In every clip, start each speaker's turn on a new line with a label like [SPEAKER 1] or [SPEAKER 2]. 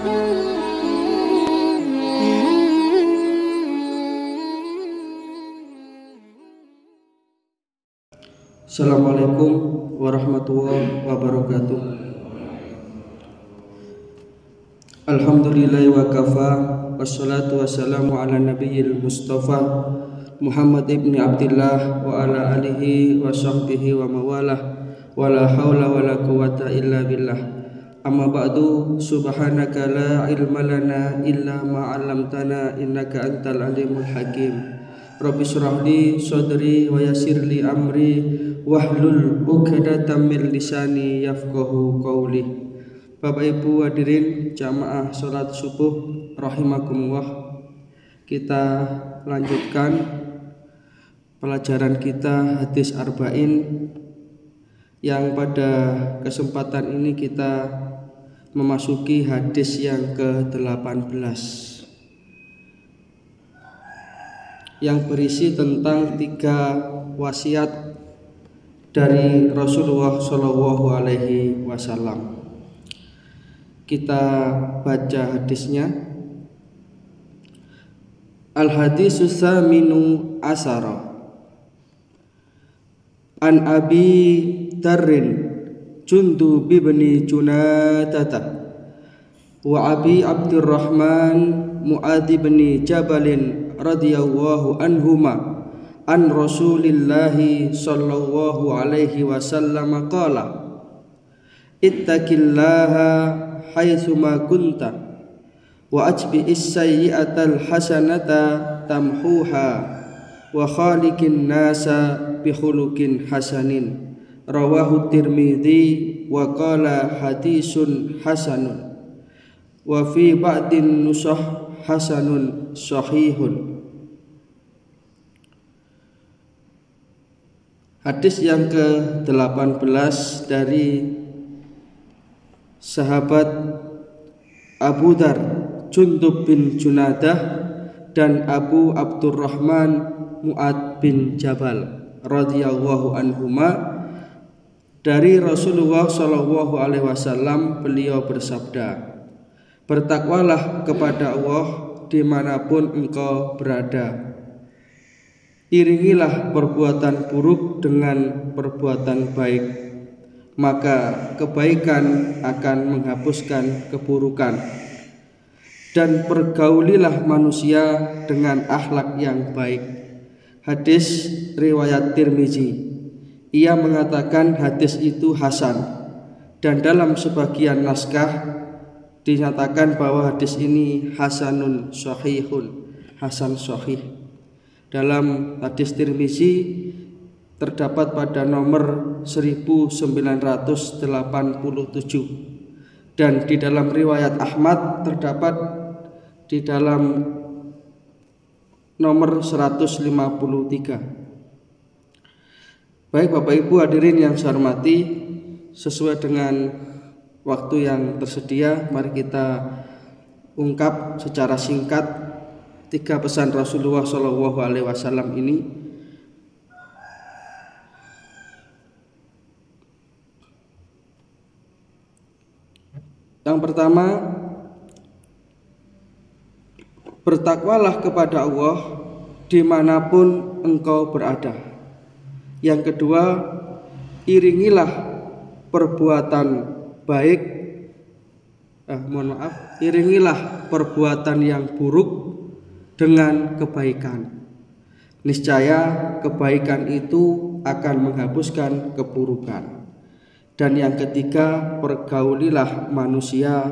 [SPEAKER 1] Assalamualaikum warahmatullahi wabarakatuh. Alhamdulillahi wa kafa, wassalatu wassalamu ala nabiyil mustafa Muhammad ibni Abdillah wa ala alihi wa sahbihi wa mawalah, wa la hawla wa la quwata illa billah. Amma ba'du, subhanaka la ilma lana illa ma 'allamtana innaka antal alimul hakim. Rabbi shrah li sadri wa yassir li amri wahlul 'uqdatam min lisani yafqahu qawli. Bapak Ibu hadirin jamaah salat subuh rahimakumullah. Kita lanjutkan pelajaran kita hadis arba'in, yang pada kesempatan ini kita memasuki hadis yang ke-18 yang berisi tentang 3 wasiat dari Rasulullah Shallallahu Alaihi Wasallam. Kita baca hadisnya. Al-hadisus tsaminu asara an Abi Darrin Jundub bin Junadata wa Abi Abdurrahman Mu'adz bin Jabalin radhiyallahu anhuma an Rasulillahi sallallahu alaihi wasallam qala ittaqillaha haitsuma kunta wa atbi'is sayyi'atal hasanata tamhuha wa khaliqin nasa bi khuluqin hasanin. Rawahu Tirmidzi wa qala hadisun hasanun wa fi ba'din nusakh hasanun sahihun. Hadis yang ke-18 dari sahabat Abu Dar Jundub bin Junadah dan Abu Abdurrahman Mu'adz bin Jabal radhiyallahu anhuma, dari Rasulullah Shallallahu Alaihi Wasallam, beliau bersabda, bertakwalah kepada Allah dimanapun engkau berada. Iringilah perbuatan buruk dengan perbuatan baik, maka kebaikan akan menghapuskan keburukan. Dan pergaulilah manusia dengan akhlak yang baik. Hadis riwayat Tirmidzi. Ia mengatakan hadis itu hasan, dan dalam sebagian naskah dinyatakan bahwa hadis ini hasanun sahihun, hasan sahih. Dalam hadis Tirmidzi terdapat pada nomor 1987, dan di dalam riwayat Ahmad terdapat di dalam nomor 153. Baik Bapak Ibu hadirin yang saya hormati, sesuai dengan waktu yang tersedia, mari kita ungkap secara singkat 3 pesan Rasulullah Shallallahu Alaihi Wasallam ini. Yang pertama, bertakwalah kepada Allah dimanapun engkau berada. Yang kedua, iringilah perbuatan baik, iringilah perbuatan yang buruk dengan kebaikan. Niscaya kebaikan itu akan menghapuskan keburukan. Dan yang ketiga, pergaulilah manusia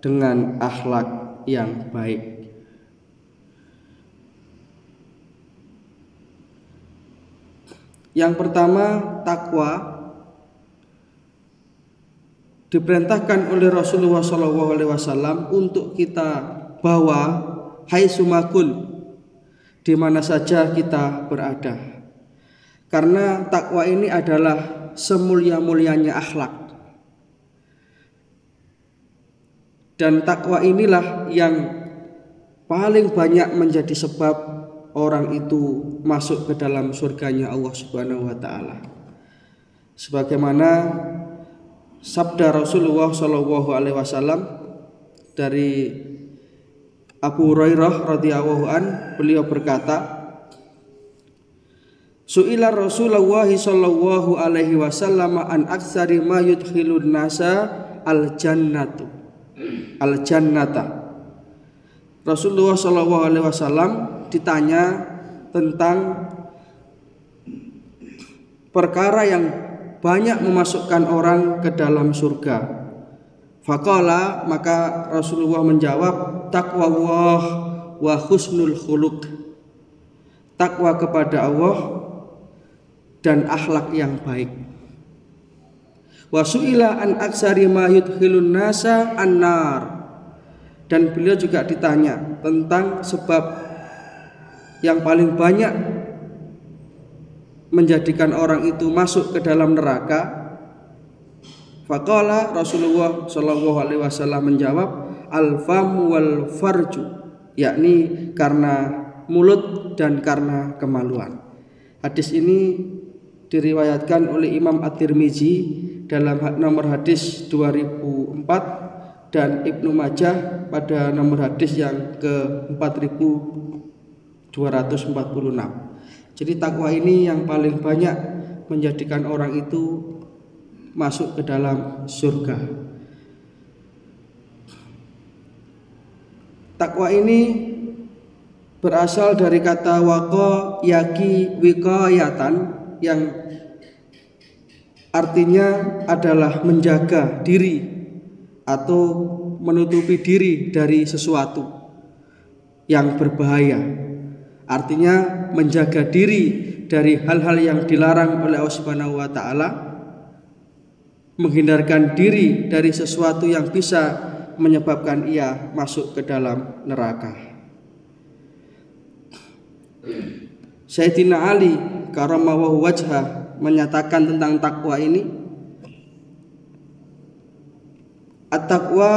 [SPEAKER 1] dengan akhlak yang baik. Yang pertama, takwa diperintahkan oleh Rasulullah SAW untuk kita bawa haitsumakun, di mana saja kita berada. Karena takwa ini adalah semulia-mulianya akhlak. Dan takwa inilah yang paling banyak menjadi sebab orang itu masuk ke dalam surganya Allah Subhanahu wa taala. Sebagaimana sabda Rasulullah SAW dari Abu Hurairah radhiyallahu an, beliau berkata, Su'ila Rasulullah sallallahu alaihi wasallam an aktsari ma yudkhilun nasa al-jannata. Rasulullah sallallahu alaihi wasallam ditanya tentang perkara yang banyak memasukkan orang ke dalam surga. Faqala, maka Rasulullah menjawab, taqwallah wa husnul khuluq. Takwa kepada Allah dan akhlak yang baik. Wa su'ila an aksari ma yudkhilun nasa annar. Dan beliau juga ditanya tentang sebab yang paling banyak menjadikan orang itu masuk ke dalam neraka. Faqala, Rasulullah sallallahu alaihi wasallam menjawab, al-fam wal farju, yakni karena mulut dan karena kemaluan. Hadis ini diriwayatkan oleh Imam At-Tirmizi dalam nomor hadis 2004 dan Ibnu Majah pada nomor hadis yang ke 4246. Jadi takwa ini yang paling banyak menjadikan orang itu masuk ke dalam surga. Takwa ini berasal dari kata waqa yaqi wiqayatan, yang artinya adalah menjaga diri atau menutupi diri dari sesuatu yang berbahaya. Artinya menjaga diri dari hal-hal yang dilarang oleh Allah Subhanahu wa taala, menghindarkan diri dari sesuatu yang bisa menyebabkan ia masuk ke dalam neraka. Sayyidina Ali karramallahu wajhah menyatakan tentang takwa ini, at-taqwa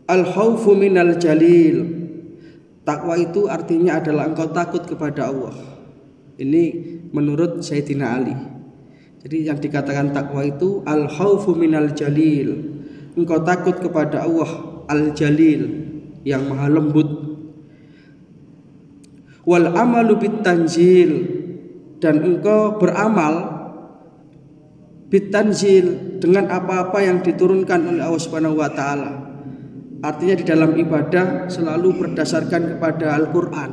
[SPEAKER 1] al-khaufu minal jalil. Takwa itu artinya adalah engkau takut kepada Allah. Ini menurut Sayyidina Ali. Jadi yang dikatakan takwa itu al-khaufu minal jalil, engkau takut kepada Allah al-jalil, yang maha lembut. Wal amalu bit tanzil, dan engkau beramal bit tanzil, dengan apa-apa yang diturunkan oleh Allah Subhanahu wa taala. Artinya di dalam ibadah selalu berdasarkan kepada Al-Qur'an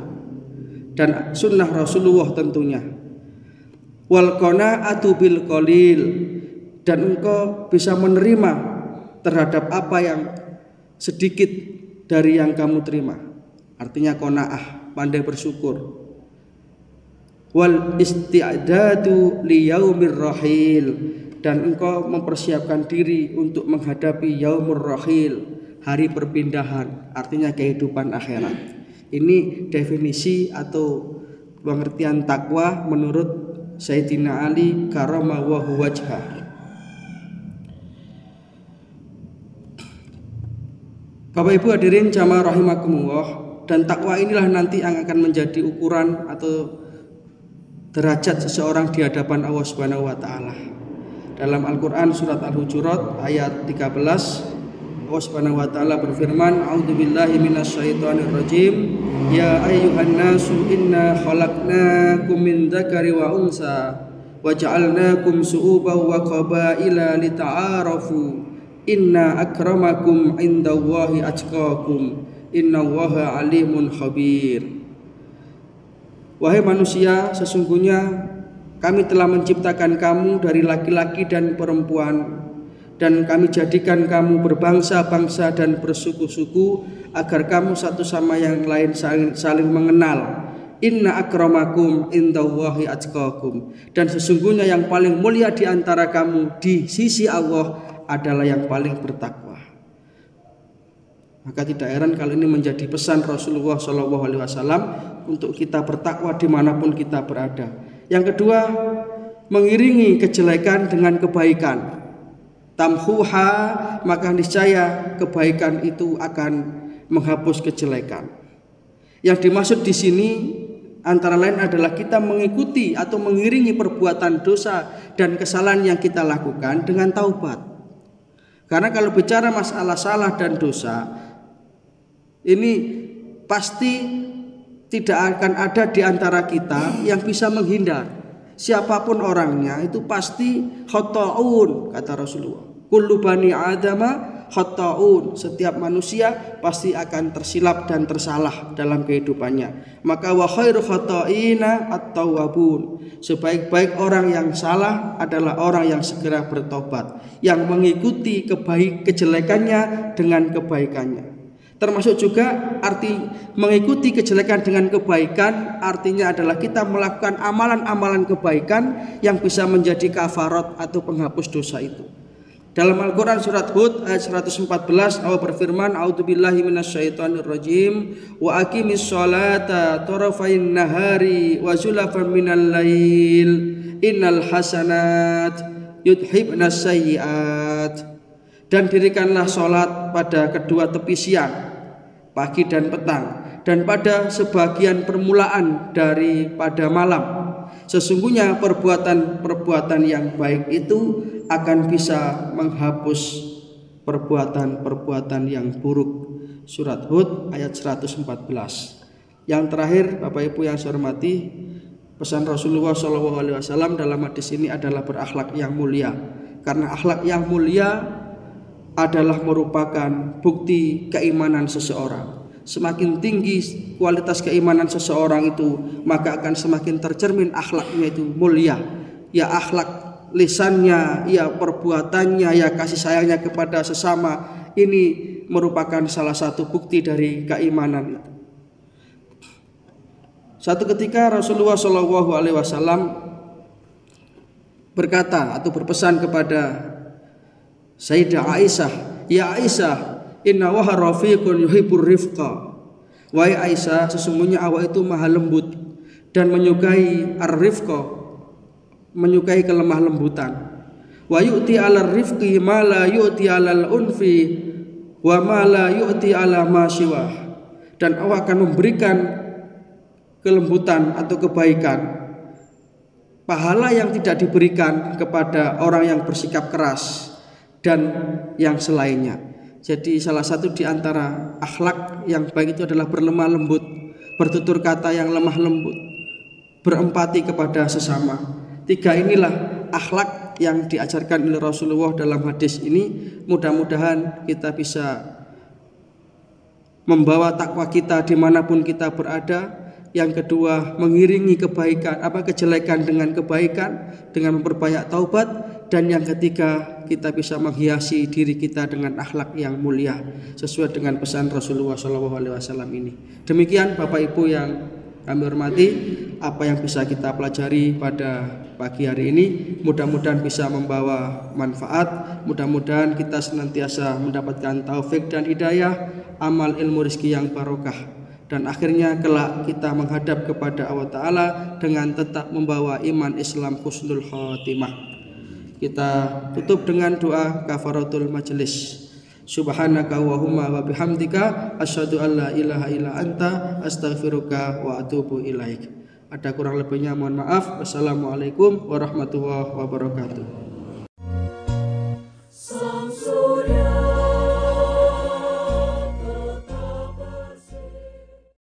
[SPEAKER 1] dan sunnah Rasulullah tentunya. Wal qanaatu bil qalil, dan engkau bisa menerima terhadap apa yang sedikit dari yang kamu terima. Artinya qanaah, pandai bersyukur. Wal isti'dadu li yaumir rahil, dan engkau mempersiapkan diri untuk menghadapi yaumur rahil, hari perpindahan, artinya kehidupan akhirat. Ini definisi atau pengertian takwa menurut Sayyidina Ali karramallahu wajhah. Bapak Ibu hadirin jamaah rahimakumullah, dan takwa inilah nanti yang akan menjadi ukuran atau derajat seseorang di hadapan Allah Subhanahu wa taala. Dalam Al-Qur'an surat Al-Hujurat ayat 13, Allah Subhanahu wa taala berfirman, a'udzubillahi minasyaitonir rajim, ya ayyuhan nasu inna khalaqnakum min dzakari wa unsa wa ja'alnakum syu'uban wa qabaila lita'arafu inna akramakum indallahi atqakum innallaha alimun khabir. Wahai manusia, sesungguhnya kami telah menciptakan kamu dari laki-laki dan perempuan, dan kami jadikan kamu berbangsa-bangsa dan bersuku-suku agar kamu satu sama yang lain saling mengenal. Inna akramakum indallahi atqakum, dan sesungguhnya yang paling mulia di antara kamu di sisi Allah adalah yang paling bertakwa. Maka tidak heran kalau ini menjadi pesan Rasulullah SAW untuk kita bertakwa dimanapun kita berada. Yang kedua, mengiringi kejelekan dengan kebaikan. Tamhuha, maka niscaya kebaikan itu akan menghapus kejelekan. Yang dimaksud di sini antara lain adalah kita mengikuti atau mengiringi perbuatan dosa dan kesalahan yang kita lakukan dengan taubat. Karena kalau bicara masalah salah dan dosa, ini pasti tidak akan ada di antara kita yang bisa menghindar. Siapapun orangnya itu pasti khata'un, kata Rasulullah. Kullu bani adama khata'un. Setiap manusia pasti akan tersilap dan tersalah dalam kehidupannya. Maka wa khairu khata'ina at-tawwabun. Sebaik-baik orang yang salah adalah orang yang segera bertobat, yang mengikuti kejelekannya dengan kebaikannya. Termasuk juga arti mengikuti kejelekan dengan kebaikan, artinya adalah kita melakukan amalan-amalan kebaikan yang bisa menjadi kafarat atau penghapus dosa itu. Dalam Al-Quran surat Hud ayat 114 Allah berfirman, a'udzubillahi minasyaitonirrajim, wa aqimis sholata tarafain nahari wa zulafan minal lail innal hasanat yudhibnas sayyiat. Dan dirikanlah sholat pada kedua tepi siang, pagi dan petang, dan pada sebagian permulaan daripada malam. Sesungguhnya perbuatan-perbuatan yang baik itu akan bisa menghapus perbuatan-perbuatan yang buruk. Surat Hud ayat 114. Yang terakhir, Bapak Ibu yang saya hormati, pesan Rasulullah SAW dalam hadis ini adalah berakhlak yang mulia. Karena akhlak yang mulia adalah merupakan bukti keimanan seseorang. Semakin tinggi kualitas keimanan seseorang itu, maka akan semakin tercermin akhlaknya itu mulia. Ya akhlak lisannya, ya perbuatannya, ya kasih sayangnya kepada sesama, ini merupakan salah satu bukti dari keimanan itu. Satu ketika Rasulullah SAW berkata atau berpesan kepada Sayyidah Aisyah, ya Aisyah, inna waha rafiqun yuhibbur rifqa. Wahai Aisyah, sesungguhnya awak itu maha lembut dan menyukai ar-rifqa, menyukai kelemah lembutan. Wa yu'ti 'alal rifqi ma la yu'ti 'alal unfi wa ma la yu'ti 'ala ma siwah. Dan awak akan memberikan kelembutan atau kebaikan, pahala yang tidak diberikan kepada orang yang bersikap keras dan yang selainnya. Jadi salah satu di antara akhlak yang baik itu adalah berlemah lembut, bertutur kata yang lemah lembut, berempati kepada sesama. Tiga inilah akhlak yang diajarkan oleh Rasulullah dalam hadis ini. Mudah-mudahan kita bisa membawa takwa kita dimanapun kita berada. Yang kedua, mengiringi kejelekan dengan kebaikan, dengan memperbanyak taubat. Dan yang ketiga, kita bisa menghiasi diri kita dengan akhlak yang mulia sesuai dengan pesan Rasulullah SAW ini. Demikian Bapak Ibu yang kami hormati, apa yang bisa kita pelajari pada pagi hari ini, mudah-mudahan bisa membawa manfaat. Mudah-mudahan kita senantiasa mendapatkan taufik dan hidayah, amal ilmu rezeki yang barokah, dan akhirnya kelak kita menghadap kepada Allah Ta'ala dengan tetap membawa iman Islam husnul khotimah. Kita tutup dengan doa kafaratul majelis. Subhanaka Allahumma wa bihamdika asyhadu an la ilaha illa anta astaghfiruka wa atubu ilaik. Ada kurang lebihnya mohon maaf. Wassalamualaikum warahmatullahi wabarakatuh.